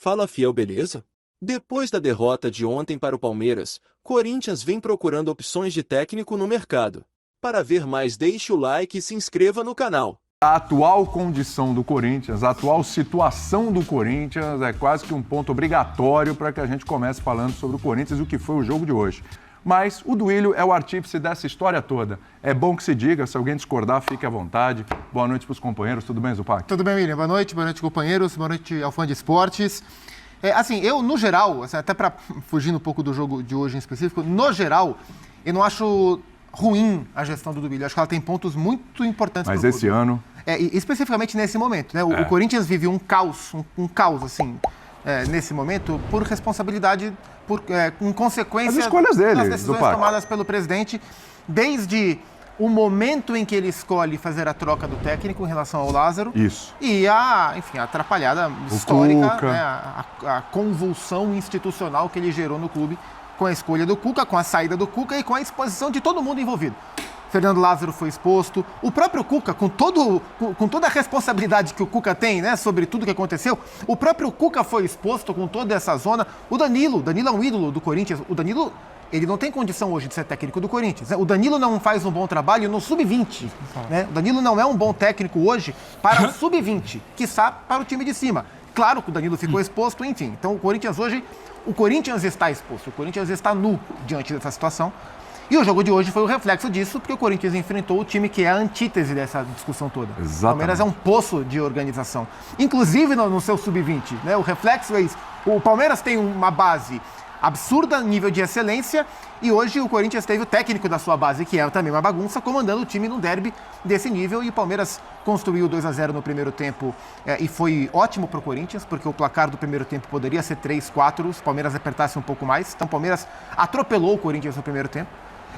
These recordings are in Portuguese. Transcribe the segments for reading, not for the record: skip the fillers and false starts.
Fala fiel, beleza? Depois da derrota de ontem para o Palmeiras, Corinthians vem procurando opções de técnico no mercado. Para ver mais, deixe o like e se inscreva no canal. A atual condição do Corinthians, a atual situação do Corinthians é quase que um ponto obrigatório para que a gente comece falando sobre o Corinthians e o que foi o jogo de hoje. Mas o Duílio é o artífice dessa história toda. É bom que se diga, se alguém discordar, fique à vontade. Boa noite para os companheiros, tudo bem, Zupac? Tudo bem, William? Boa noite, companheiros, boa noite ao fã de esportes. Eu, no geral, até para fugir um pouco do jogo de hoje em específico, no geral, eu não acho ruim a gestão do Duílio. Acho que ela tem pontos muito importantes. Mas esse ano... especificamente nesse momento, né? O Corinthians vive um caos, assim, nesse momento, por responsabilidade, com consequências das escolhas dele, das decisões tomadas pelo presidente, desde o momento em que ele escolhe fazer a troca do técnico em relação ao Lázaro. Isso. E a atrapalhada histórica, né? A convulsão institucional que ele gerou no clube com a escolha do Cuca, com a saída do Cuca e com a exposição de todo mundo envolvido. Fernando Lázaro foi exposto, o próprio Cuca, com toda a responsabilidade que o Cuca tem, né, sobre tudo que aconteceu, o próprio Cuca foi exposto com toda essa zona. O Danilo é um ídolo do Corinthians, o Danilo, ele não tem condição hoje de ser técnico do Corinthians, né? O Danilo não faz um bom trabalho no Sub-20, né? O Danilo não é um bom técnico hoje para o Sub-20, quiçá para o time de cima. Claro que o Danilo ficou exposto, enfim. Então o Corinthians hoje, está exposto, o Corinthians está nu diante dessa situação. E o jogo de hoje foi o reflexo disso, porque o Corinthians enfrentou o time que é a antítese dessa discussão toda. Exatamente. O Palmeiras é um poço de organização, inclusive no seu Sub-20, né? O reflexo é isso. O Palmeiras tem uma base absurda, nível de excelência, e hoje o Corinthians teve o técnico da sua base, que é também uma bagunça, comandando o time num derby desse nível, e o Palmeiras construiu 2-0 no primeiro tempo, e foi ótimo para o Corinthians, porque o placar do primeiro tempo poderia ser 3-4, se o Palmeiras apertasse um pouco mais. Então o Palmeiras atropelou o Corinthians no primeiro tempo.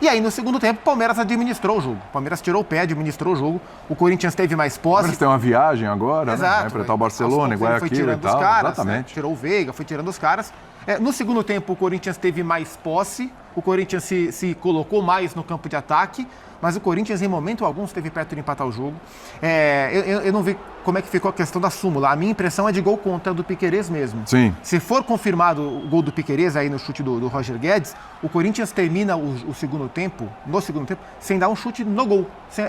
E aí, no segundo tempo, o Palmeiras administrou o jogo. O Palmeiras tirou o pé, administrou o jogo. O Corinthians teve mais posse. O Palmeiras tem uma viagem agora, exato, né? Vai enfrentar o Barcelona, Guayaquil e tal. Caras, exatamente. Né? Tirou o Veiga, foi tirando os caras. No segundo tempo, o Corinthians teve mais posse. O Corinthians se colocou mais no campo de ataque. Mas o Corinthians, em momento algum, esteve perto de empatar o jogo. Eu não vi como é que ficou a questão da súmula. A minha impressão é de gol contra do Piquerez mesmo. Sim. Se for confirmado o gol do Piquerez aí no chute do Roger Guedes, o Corinthians termina no segundo tempo, sem dar um chute no gol.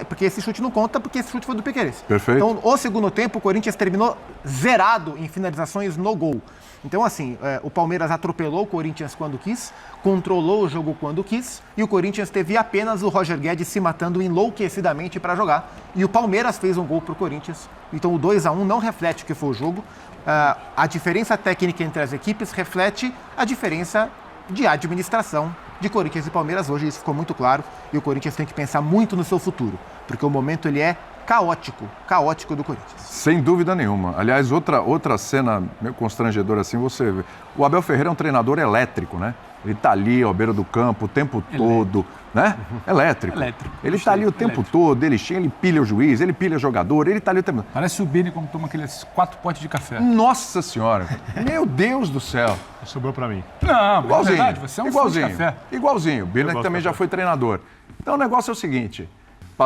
Porque esse chute não conta, porque esse chute foi do Piquerez. Perfeito. Então, o segundo tempo, o Corinthians terminou zerado em finalizações no gol. Então, assim, o Palmeiras atropelou o Corinthians quando quis, controlou o jogo quando quis, e o Corinthians teve apenas o Roger Guedes se matando enlouquecidamente para jogar. E o Palmeiras fez um gol para o Corinthians. Então, o 2-1 não reflete o que foi o jogo. A diferença técnica entre as equipes reflete a diferença de administração de Corinthians e Palmeiras hoje. Isso ficou muito claro. E o Corinthians tem que pensar muito no seu futuro, porque o momento ele é caótico do Corinthians. Sem dúvida nenhuma. Aliás, outra cena meio constrangedora assim, você vê. O Abel Ferreira é um treinador elétrico, né? Ele tá ali à beira do campo o tempo todo, né? Elétrico. Ele tá ali o tempo todo, ele chega, ele pilha o juiz, ele pilha o jogador, ele tá ali o tempo todo. Parece o Bini quando toma aqueles 4 potes de café. Nossa Senhora! Meu Deus do céu! Sobrou pra mim. Não, igualzinho. Verdade, você é um fã de café. Igualzinho. O Bini também já foi treinador. Então o negócio é o seguinte,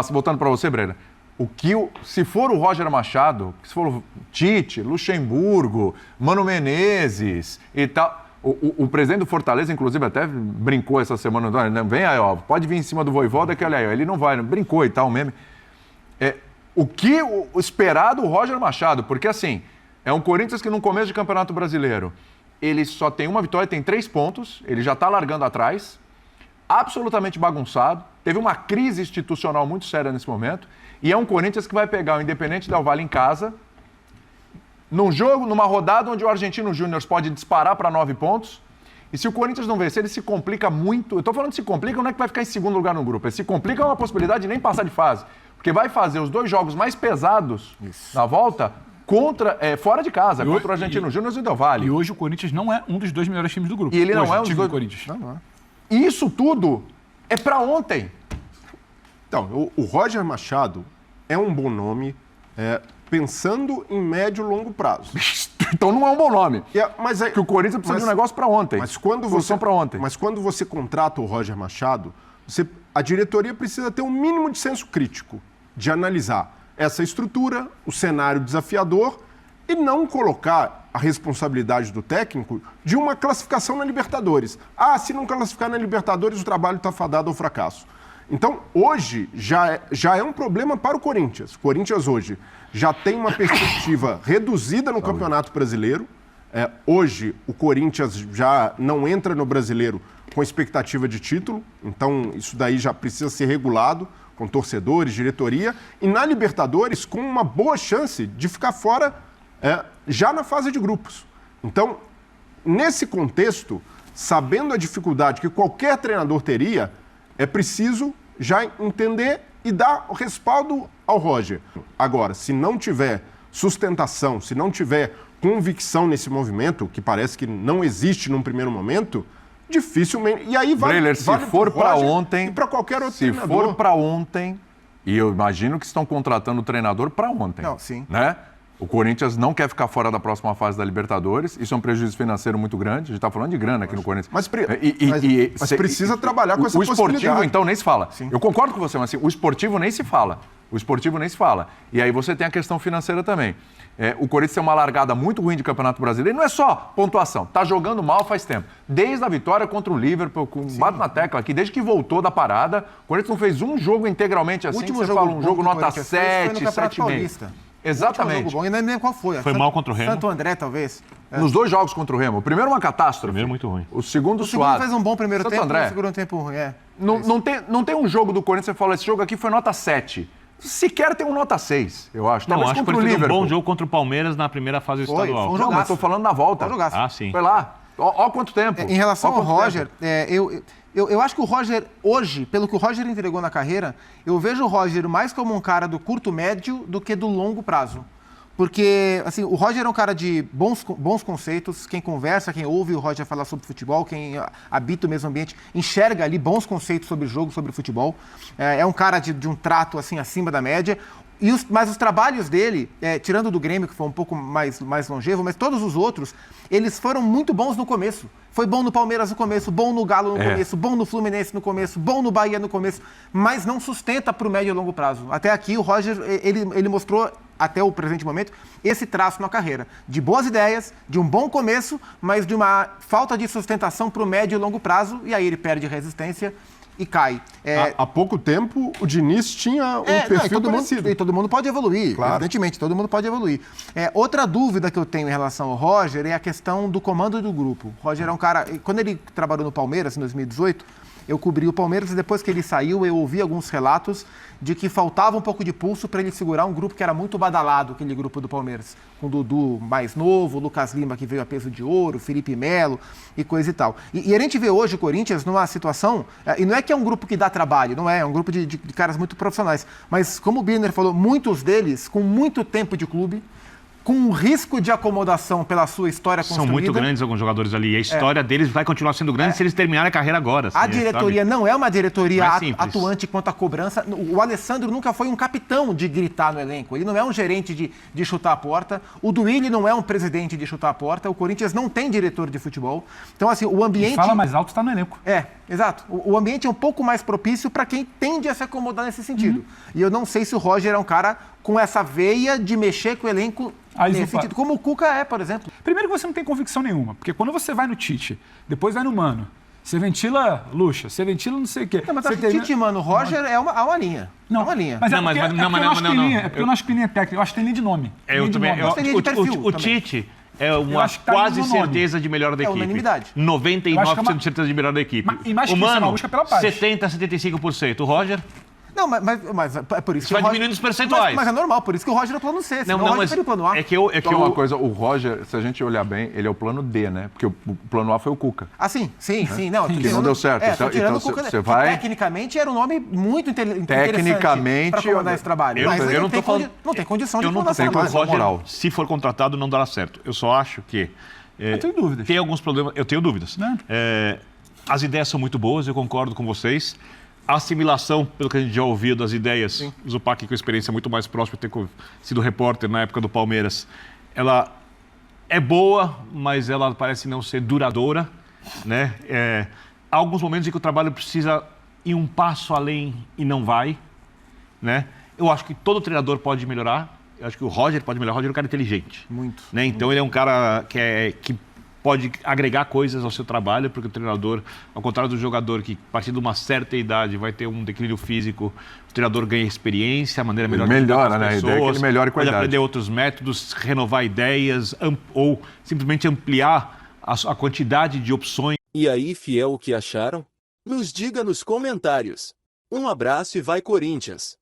voltando para você, Brena. Se for o Roger Machado, se for o Tite, Luxemburgo, Mano Menezes e tal... O presidente do Fortaleza, inclusive, até brincou essa semana, vem aí, ó, pode vir em cima do Vojvoda, que olha aí, ele não vai, brincou e tal, meme. O que esperar do Roger Machado? Porque, assim, é um Corinthians que no começo de Campeonato Brasileiro, ele só tem uma vitória, tem 3 pontos, ele já está largando atrás, absolutamente bagunçado, teve uma crise institucional muito séria nesse momento, e é um Corinthians que vai pegar o Independente Del Valle em casa, num jogo, numa rodada onde o Argentino Júnior pode disparar para 9 pontos, e se o Corinthians não vencer, ele se complica muito. Eu estou falando de se complica, não é que vai ficar em segundo lugar no grupo, se complica é uma possibilidade de nem passar de fase, porque vai fazer os 2 jogos mais pesados na volta fora de casa, contra o Argentino Júnior e o Del Valle. E hoje o Corinthians não é um dos 2 melhores times do grupo. E ele hoje, não é um dos 2... Corinthians. Não é. E isso tudo é para ontem. Então, o Roger Machado é um bom nome, pensando em médio e longo prazo. Então não é um bom nome. Mas que o Corinthians precisa de um negócio para ontem. Mas quando você contrata o Roger Machado, a diretoria precisa ter um mínimo de senso crítico, de analisar essa estrutura, o cenário desafiador e não colocar a responsabilidade do técnico de uma classificação na Libertadores. Ah, se não classificar na Libertadores, o trabalho está fadado ao fracasso. Então, hoje, já é um problema para o Corinthians. O Corinthians hoje já tem uma perspectiva reduzida no Campeonato Brasileiro. Hoje, o Corinthians já não entra no Brasileiro com expectativa de título. Então, isso daí já precisa ser regulado com torcedores, diretoria. E na Libertadores, com uma boa chance de ficar fora já na fase de grupos. Então, nesse contexto, sabendo a dificuldade que qualquer treinador teria, é preciso já entender e dar o respaldo ao Roger. Agora, se não tiver sustentação, se não tiver convicção nesse movimento, que parece que não existe num primeiro momento, dificilmente... E aí Breler, se for para ontem... E para qualquer outro se treinador. For para ontem, e eu imagino que estão contratando o treinador para ontem. Não, sim. Né? O Corinthians não quer ficar fora da próxima fase da Libertadores. Isso é um prejuízo financeiro muito grande. A gente está falando de grana aqui no Corinthians. Mas precisa trabalhar com essa possibilidade. O esportivo, então, nem se fala. Sim. Eu concordo com você, mas assim, o esportivo nem se fala. O esportivo nem se fala. E aí você tem a questão financeira também. O Corinthians tem uma largada muito ruim de Campeonato Brasileiro. E não é só pontuação. Está jogando mal faz tempo. Desde a vitória contra o Liverpool, bato na tecla aqui, desde que voltou da parada, o Corinthians não fez um jogo integralmente assim. Último você jogo fala um jogo bom que o nota Corinthians fez 7, foi no Campeonato 7,5. Paulista. Exatamente. Último jogo bom, e não lembro qual foi. Foi mal contra o Remo. Santo André, talvez. Nos dois jogos contra o Remo. O primeiro uma catástrofe. Primeiro muito ruim. O segundo O segundo suave. fez um bom primeiro Santo tempo, André. o segundo tempo ruim. Não tem um jogo do Corinthians que você fala, esse jogo aqui foi nota 7. Sequer tem um nota 6, eu acho. Não, Talvez acho que contra o o Corinthians fez um Liverpool. bom jogo contra o Palmeiras na primeira fase Foi estadual. um Não, jogaço. mas tô falando na volta. Foi um jogaço. Ah, sim. Foi lá. Ó quanto tempo. Em relação Ó ao quanto Roger, tempo. eu acho que o Roger, hoje, pelo que o Roger entregou na carreira, eu vejo o Roger mais como um cara do curto médio do que do longo prazo. Porque, assim, o Roger é um cara de bons conceitos, quem conversa, quem ouve o Roger falar sobre futebol, quem habita o mesmo ambiente, enxerga ali bons conceitos sobre o jogo, sobre o futebol. É um cara de um trato, assim, acima da média. Mas os trabalhos dele, tirando do Grêmio, que foi um pouco mais longevo, mas todos os outros, eles foram muito bons no começo. Foi bom no Palmeiras no começo, bom no Galo no começo, bom no Fluminense no começo, bom no Bahia no começo, mas não sustenta para o médio e longo prazo. Até aqui o Roger, ele mostrou, até o presente momento, esse traço na carreira. De boas ideias, de um bom começo, mas de uma falta de sustentação para o médio e longo prazo, e aí ele perde resistência e cai. Há pouco tempo, o Diniz tinha um perfil parecido. E todo mundo pode evoluir, Claro. evidentemente, todo mundo pode evoluir. Outra dúvida que eu tenho em relação ao Roger é a questão do comando do grupo. O Roger é um cara... Quando ele trabalhou no Palmeiras, em 2018, eu cobri o Palmeiras e depois que ele saiu, eu ouvi alguns relatos de que faltava um pouco de pulso para ele segurar um grupo que era muito badalado, aquele grupo do Palmeiras. Com o Dudu mais novo, o Lucas Lima que veio a peso de ouro, Felipe Melo e coisa e tal. E a gente vê hoje o Corinthians numa situação, e não é que é um grupo que dá trabalho, não é um grupo de caras muito profissionais, mas como o Birner falou, muitos deles com muito tempo de clube, com um risco de acomodação pela sua história construída. São muito grandes alguns jogadores ali. E a história deles vai continuar sendo grande se eles terminarem a carreira agora. A diretoria não é uma diretoria Não é simples. atuante quanto à cobrança. O Alessandro nunca foi um capitão de gritar no elenco. Ele não é um gerente de chutar a porta. O Duílio não é um presidente de chutar a porta. O Corinthians não tem diretor de futebol. Então, assim, o ambiente... Quem fala mais alto está no elenco. Exato. O ambiente é um pouco mais propício para quem tende a se acomodar nesse sentido. E eu não sei se o Roger é um cara com essa veia de mexer com o elenco nesse sentido, como o Cuca é, por exemplo. Primeiro que você não tem convicção nenhuma, porque quando você vai no Tite, depois vai no Mano, você ventila Lucha, você ventila não sei o quê. Não, mas você acho que Tite, mano, Roger há uma linha. Não, É uma linha. Mas Não, é mas- porque, não, é mas porque não, eu não acho que não, tem linha, não. é porque eu não acho que tem linha técnica, eu acho que tem linha de nome. Eu Linha de também. nome. Mas tem linha de perfil O também. Tite é Eu uma acho que tá quase no nome. certeza de melhor da É equipe. unanimidade. Eu acho que é 99% uma- de certeza de melhor da equipe. E mais o que isso, é uma Mano, busca pela paz. 70%, 75%. O Roger... Não, mas é por isso que vai o Roger... diminuindo os percentuais. Mas é normal, por isso que o Roger é o plano C. Senão o Roger seria o plano A. é que eu... Então, uma coisa, o Roger, se a gente olhar bem, ele é o plano D, né? Porque o plano A foi o Cuca. Ah, sim. Não, Que não deu certo. Tô tirando o Então, Cuca, você que vai... tecnicamente era um nome muito interessante Tecnicamente, para comandar esse trabalho. Mas ele eu não não tô falando... não tem condição de Eu não tô comandar esse falando que o trabalho. Roger, moral. se for contratado, não dará certo. Eu só acho que... Eu tenho dúvidas. Tem alguns problemas... Eu tenho dúvidas. Né? As ideias são muito boas, eu concordo com vocês. A assimilação, pelo que a gente já ouviu das ideias, o Zupac com experiência muito mais próxima, ter sido repórter na época do Palmeiras, ela é boa, mas ela parece não ser duradoura, né? Há alguns momentos em que o trabalho precisa ir um passo além e não vai, né? Eu acho que todo treinador pode melhorar. Eu acho que o Roger pode melhorar. O Roger é um cara inteligente. Muito. Né? Então ele é um cara que pode agregar coisas ao seu trabalho, porque o treinador, ao contrário do jogador que, a partir de uma certa idade, vai ter um declínio físico, o treinador ganha experiência, a maneira melhor de lidar com as né? A ideia é que ele melhore com a pode idade. aprender outros métodos, renovar ideias, ou simplesmente ampliar a quantidade de opções. E aí, fiel, o que acharam? Nos diga nos comentários. Um abraço e vai Corinthians!